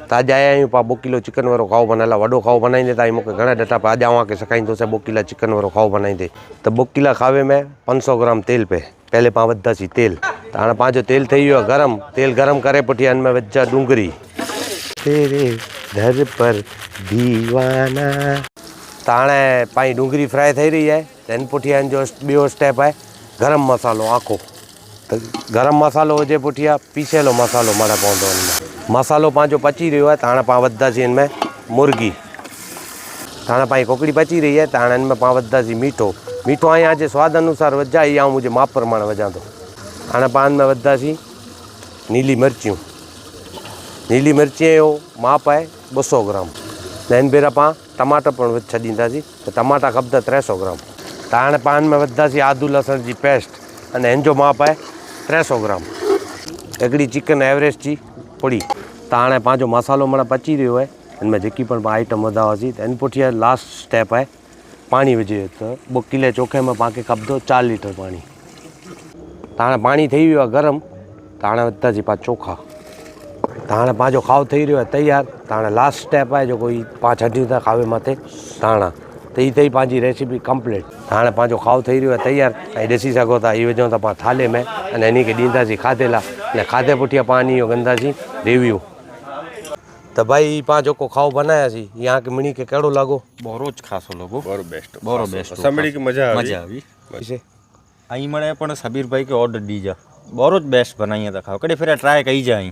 ताजा आया आहियूं पा 2 किलो चिकन वारो खाओ बनाला वॾो खाओ बनाईंदे त मूंखे घणा डटा पे आज आवां के सकाईंदो से 2 किलो चिकन वारो खाओ बनाईंदे त 2 किलो खावे में 500 ग्राम तेल पे पहले पा वधासी तेल त हाणे पंहिंजो तेल थी वियो गरम तेल गरम करे पुठियां हिन में विझा डूंगरी तेरे दर पर दीवाना त हाणे पंहिंजी डूंगरी फ्राई थी रही है त हिन पुठियां जो ॿियो स्टेप आहे गरम मसालो आखो त गरम मसालो हुजे पुठियां पीसियलो मसालो माना पवंदो हिन में मसालो पंहिंजो पची रहियो आहे त हाणे पाण विझंदासीं हिन में मुर्गी त हाणे पंहिंजी कोकड़ी पची रही आहे त हाणे हिन में पाण विझंदासीं मीठो मीठो અહીંયા जे स्वाद अनुसार विझा या मुंहिंजे माप प्रमाणे विझां थो हाणे पाण में विझंदासीं नीली मिर्ची जो माप आहे 200 ग्राम त हिन भेरा पाण टमाटर पण विझी छॾींदासीं त टमाटा खपंदा 300 ग्राम त हाणे पाण में विझंदासीं आदू लहसुन जी पेस्ट अने हिन जो माप आहे 300 ग्राम हिकिड़ी चिकन एवरेस्ट जी पुड़ी त हाणे पंहिंजो मसालो माना पची रहियो आहे हिन में जेकी पण पाण आइटम विधा हुआसीं त हिन पुठियां लास्ट स्टेप आहे पाणी विझे त 2 किले चोखे में पाण खे खपंदो 4 लीटर पाणी त हाणे पाणी थी वियो आहे गरम त हाणे विझंदासीं पाण चोखा त हाणे पंहिंजो खाओ थी रहियो आहे तयारु त हाणे लास्ट स्टेप आहे जेको ही पाण छॾियूं था खावे मथे धाणा त ही अथई पंहिंजी रेसिपी कंप्लीट हाणे पंहिंजो खाओ थी रहियो आहे तयारु ऐं ॾिसी सघो था हीअ विझूं था पाण थाले में अने हिन खे ॾींदासीं खाधे लाइ अने खाधे पुठियां पाण इहो कंदासीं रिव्यू त भाई पाण जेको खाओ बनायासीं यहाँ के मिणी के कहिड़ो लॻो બહુ જ ખાસો લોકો બરો બેસ્ટ સાંભળી કે મજા આવી અહીં મળે પણ સબીરભાઈ કે ઓર્ડર દીજા બહુ જ બેસ્ટ બનાવીએ તો ખાઓ કડે ફેરા ટ્રાય કરી જાય